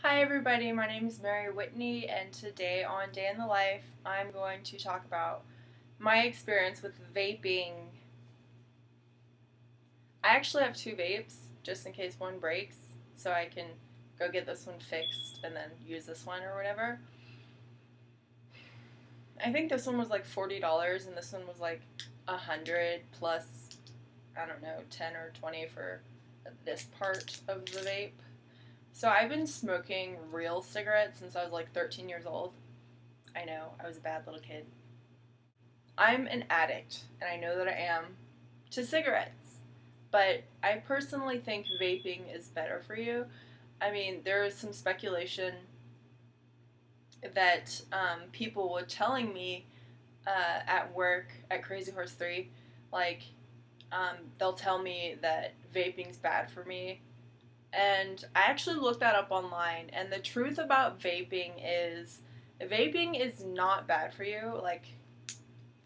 Hi everybody, my name is Mary Whitney, and today on Day in the Life I'm going to talk about my experience with vaping. I actually have two vapes just in case one breaks, so I can go get this one fixed and then use this one or whatever. I think this one was like $40 and this one was like 100 plus, I don't know, 10 or 20 for this part of the vape. So I've been smoking real cigarettes since I was like 13 years old. I know, I was a bad little kid. I'm an addict, and I know that I am, to cigarettes. But I personally think vaping is better for you. I mean, there is some speculation that people were telling me at work at Crazy Horse 3, like, they'll tell me that vaping's bad for me. And I actually looked that up online, and the truth about vaping is not bad for you. Like,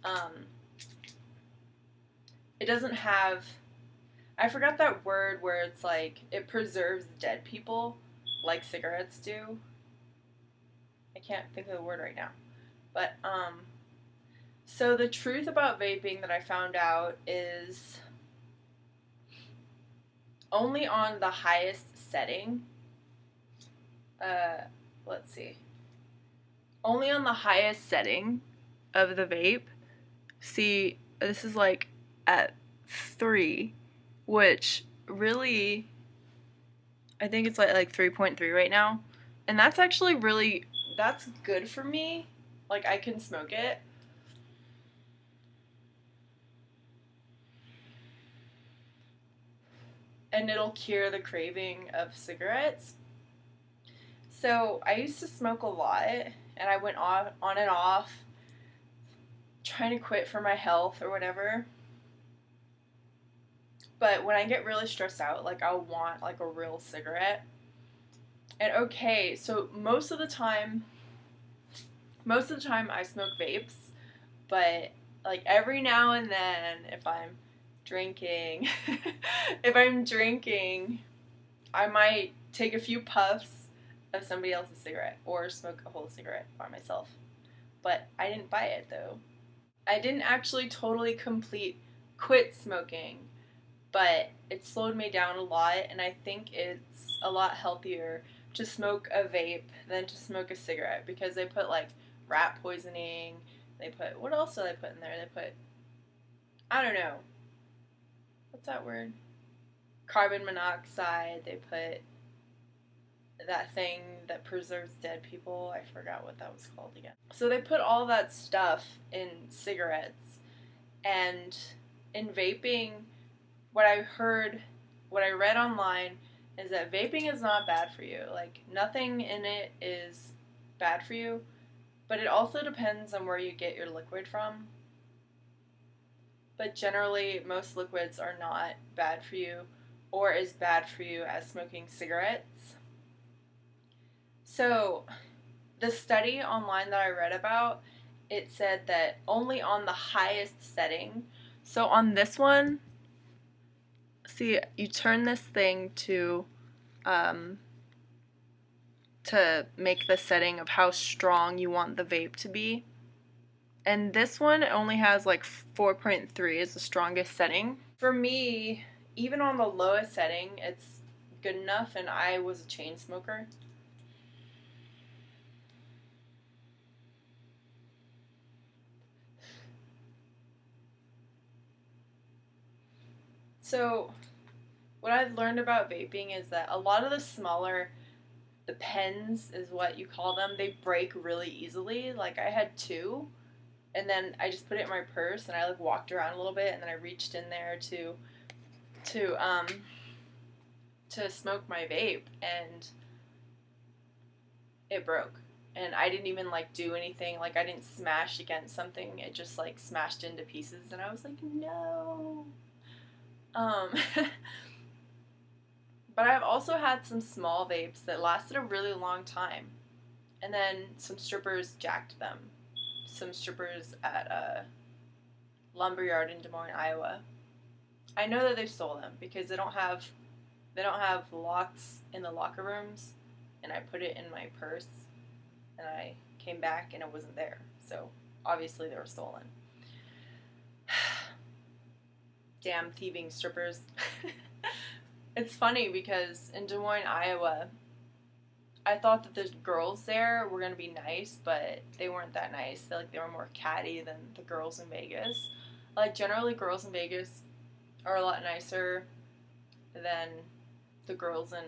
um, it doesn't have, I forgot that word where it's like it preserves dead people like cigarettes do. I can't think of the word right now. But so the truth about vaping that I found out is only on the highest setting. Uh let's see. Only on the highest setting of the vape. See, this is like at 3, which really, I think it's like 3.3 right now. And that's actually that's good for me. Like, I can smoke it. And it'll cure the craving of cigarettes. So I used to smoke a lot, and I went on and off trying to quit for my health or whatever. But when I get really stressed out, like, I'll want like a real cigarette. And okay, so most of the time I smoke vapes, but like every now and then if I'm drinking, if I'm drinking, I might take a few puffs of somebody else's cigarette or smoke a whole cigarette by myself. But I didn't buy it though. I didn't actually totally complete quit smoking, but it slowed me down a lot, and I think it's a lot healthier to smoke a vape than to smoke a cigarette because they put like rat poisoning. They put, what else do they put in there? They put, I don't know, what's that word? Carbon monoxide. They put that thing that preserves dead people. I forgot what that was called again. So they put all that stuff in cigarettes, and in vaping, what I heard, what I read online is that vaping is not bad for you. Like, nothing in it is bad for you, but it also depends on where you get your liquid from. But generally, most liquids are not bad for you or as bad for you as smoking cigarettes. So, the study online that I read about, it said that only on the highest setting, so on this one, see, you turn this thing um, to make the setting of how strong you want the vape to be. And this one only has like 4.3 is the strongest setting. For me, even on the lowest setting, it's good enough, and I was a chain smoker. So, what I've learned about vaping is that a lot of the pens is what you call them, they break really easily. Like, I had two, and then I just put it in my purse, and I like walked around a little bit, and then I reached in there to um to smoke my vape, and it broke. And I didn't even like do anything. Like, I didn't smash against something. It just like smashed into pieces, and I was like, no. Um, but I've also had some small vapes that lasted a really long time, and then some strippers jacked them. Some strippers at a lumberyard in Des Moines, Iowa. I know that they stole them because they don't have locks in the locker rooms, and I put it in my purse, and I came back and it wasn't there. So obviously they were stolen. Damn thieving strippers. It's funny because in Des Moines, Iowa, I thought that the girls there were gonna be nice, but they weren't that nice. They were more catty than the girls in Vegas. Like, generally, girls in Vegas are a lot nicer than the girls in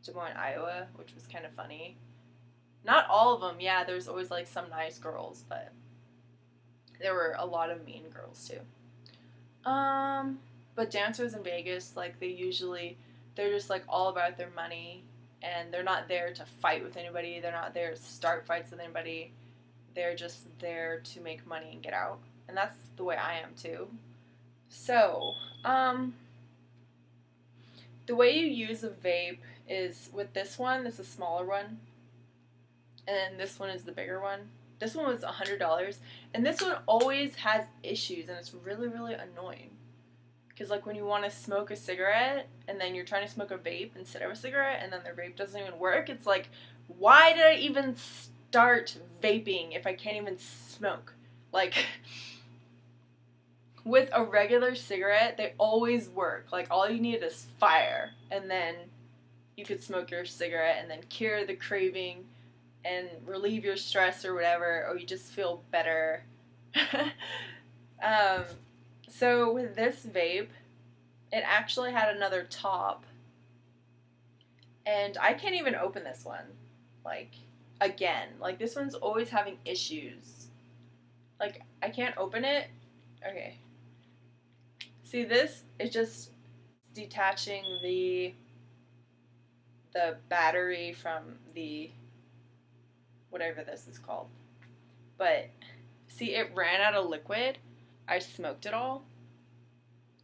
Des Moines, Iowa, which was kind of funny. Not all of them, yeah. There's always like some nice girls, but there were a lot of mean girls too. But dancers in Vegas, like, they're just like all about their money, and they're not there to fight with anybody. They're not there to start fights with anybody. They're just there to make money and get out. And that's the way I am too. So, the way you use a vape is with this one. This is a smaller one, and this one is the bigger one. This one was $100, and this one always has issues, and it's really, really annoying. Because, like, when you want to smoke a cigarette, and then you're trying to smoke a vape instead of a cigarette, and then the vape doesn't even work, it's like, why did I even start vaping if I can't even smoke? Like, with a regular cigarette, they always work. Like, all you need is fire, and then you could smoke your cigarette and then cure the craving and relieve your stress or whatever, or you just feel better. So with this vape, it actually had another top, and I can't even open this one, like, again. Like, this one's always having issues. Like, I can't open it. Okay. See, this is just detaching the battery from the whatever this is called. But see, it ran out of liquid. I smoked it all,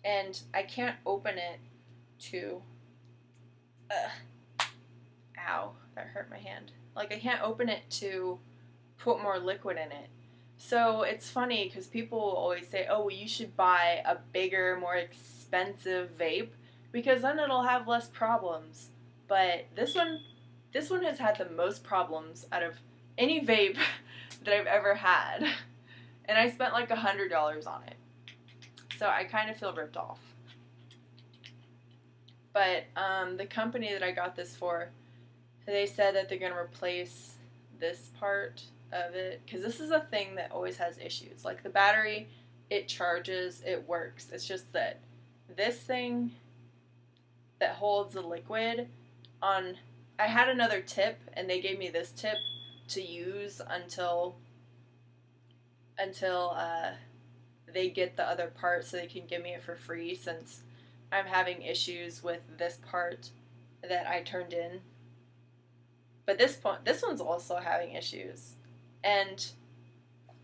and I can't open it to ow, that hurt my hand. Like, I can't open it to put more liquid in it. So it's funny because people always say, oh, well, you should buy a bigger, more expensive vape because then it'll have less problems. But this one has had the most problems out of any vape that I've ever had. And I spent like $100 on it. So I kind of feel ripped off. But the company that I got this for, they said that they're going to replace this part of it. Because this is a thing that always has issues. Like, the battery, it charges, it works. It's just that this thing that holds the liquid on... I had another tip, and they gave me this tip to use until they get the other part so they can give me it for free, since I'm having issues with this part that I turned in. But this one's also having issues. And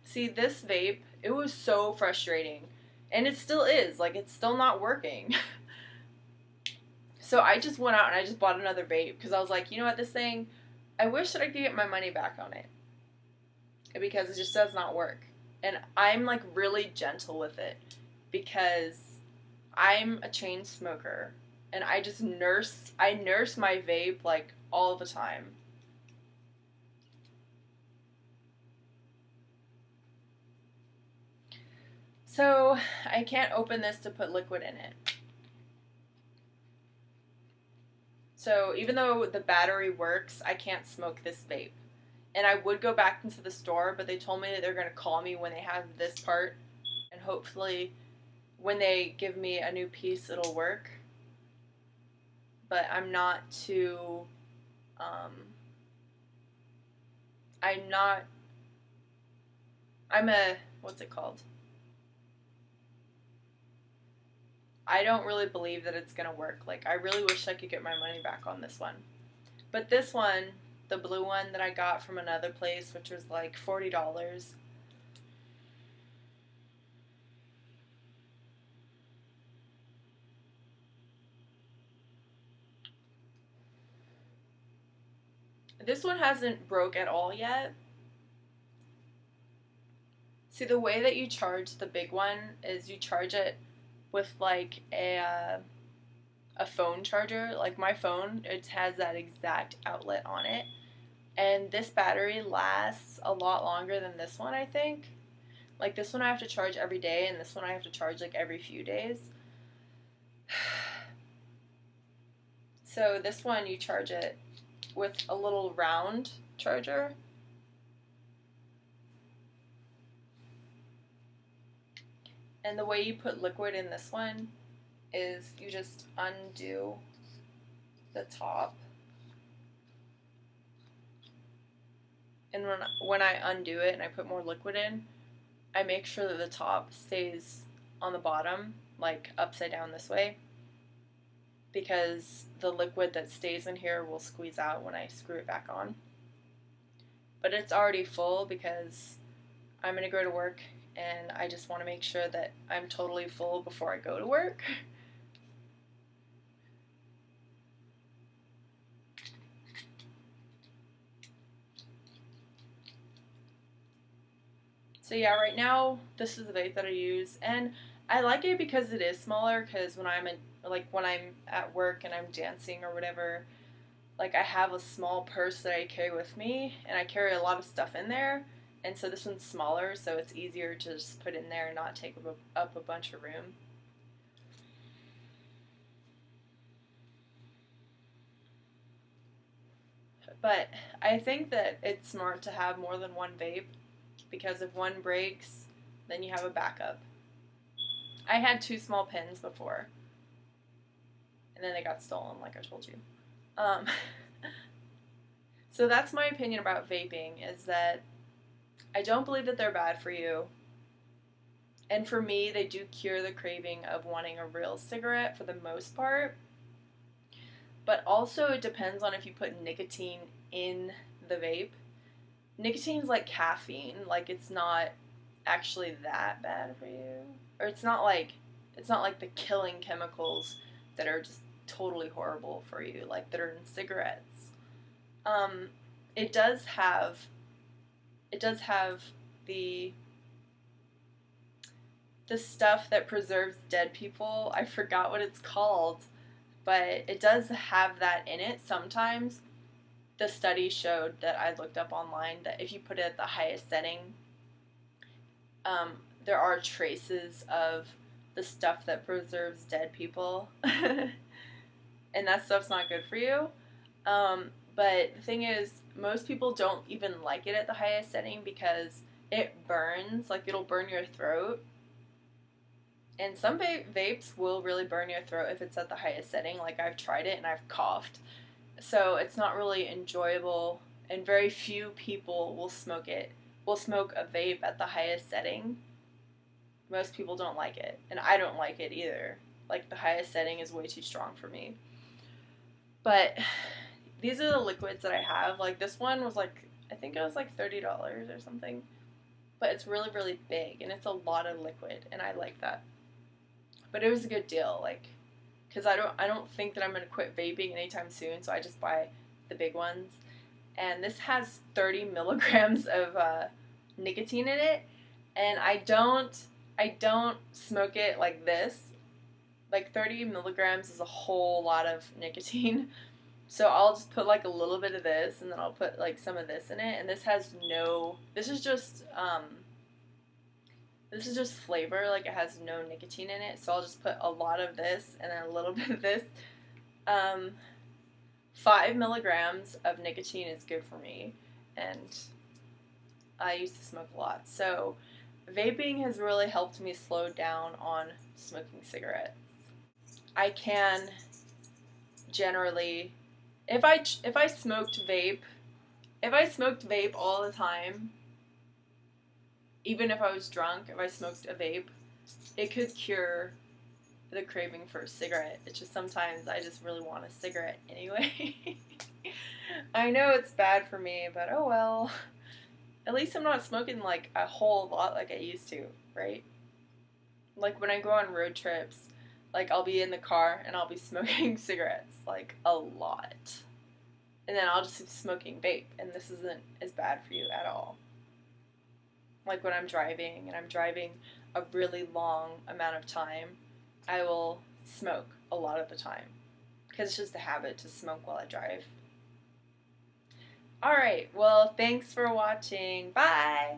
see, this vape, it was so frustrating. And it still is. Like, it's still not working. So I just went out and I just bought another vape because I was like, you know what, this thing, I wish that I could get my money back on it. Because it just does not work. And I'm, like, really gentle with it because I'm a chain smoker, and I nurse my vape, like, all the time. So I can't open this to put liquid in it. So even though the battery works, I can't smoke this vape. And I would go back into the store, but they told me that they're going to call me when they have this part. And hopefully when they give me a new piece, it'll work. But I'm not too... what's it called? I don't really believe that it's going to work. Like, I really wish I could get my money back on this one. But this one, the blue one that I got from another place, which was like $40. This one hasn't broke at all yet. See, the way that you charge the big one is you charge it with like a a phone charger. Like my phone, it has that exact outlet on it. And this battery lasts a lot longer than this one, I think. Like this one I have to charge every day, and this one I have to charge like every few days. So this one you charge it with a little round charger. And the way you put liquid in this one is you just undo the top. And when I undo it and I put more liquid in, I make sure that the top stays on the bottom, like upside down this way, because the liquid that stays in here will squeeze out when I screw it back on. But it's already full because I'm going to go to work and I just want to make sure that I'm totally full before I go to work. So yeah, right now this is the vape that I use, and I like it because it is smaller. Because when I'm at work and I'm dancing or whatever, like I have a small purse that I carry with me, and I carry a lot of stuff in there. And so this one's smaller, so it's easier to just put in there and not take up a bunch of room. But I think that it's smart to have more than one vape, because if one breaks, then you have a backup. I had 2 small pins before, and then they got stolen, like I told you. So that's my opinion about vaping, is that I don't believe that they're bad for you. And for me, they do cure the craving of wanting a real cigarette for the most part. But also it depends on if you put nicotine in the vape. Nicotine's like caffeine, like it's not actually that bad for you. Or it's not like the killing chemicals that are just totally horrible for you, like that are in cigarettes. It does have the stuff that preserves dead people. I forgot what it's called, but it does have that in it sometimes. The study showed that I looked up online that if you put it at the highest setting, there are traces of the stuff that preserves dead people. And that stuff's not good for you. But the thing is, most people don't even like it at the highest setting because it burns, like it'll burn your throat. And some vapes will really burn your throat if it's at the highest setting. Like I've tried it and I've coughed. So it's not really enjoyable, and very few people will smoke a vape at the highest setting. Most people don't like it, and I don't like it either. Like the highest setting is way too strong for me. But these are the liquids that I have. Like this one was like, I think it was like $30 or something. But it's really, really big, and it's a lot of liquid, and I like that. But it was a good deal, like, because I don't think that I'm going to quit vaping anytime soon, so I just buy the big ones. And this has 30 milligrams of nicotine in it, and I don't smoke it like this. Like 30 milligrams is a whole lot of nicotine. So I'll just put like a little bit of this, and then I'll put like some of this in it, and this is just flavor, like it has no nicotine in it, so I'll just put a lot of this and then a little bit of this. 5 milligrams of nicotine is good for me, and I used to smoke a lot. So vaping has really helped me slow down on smoking cigarettes. I can generally, if I smoked vape all the time, even if I was drunk, if I smoked a vape, it could cure the craving for a cigarette. It's just sometimes I just really want a cigarette anyway. I know it's bad for me, but oh well. At least I'm not smoking like a whole lot like I used to, right? Like when I go on road trips, like I'll be in the car and I'll be smoking cigarettes, like a lot. And then I'll just be smoking vape, and this isn't as bad for you at all. Like when I'm driving and I'm driving a really long amount of time, I will smoke a lot of the time. because it's just a habit to smoke while I drive. Alright, well, thanks for watching. Bye!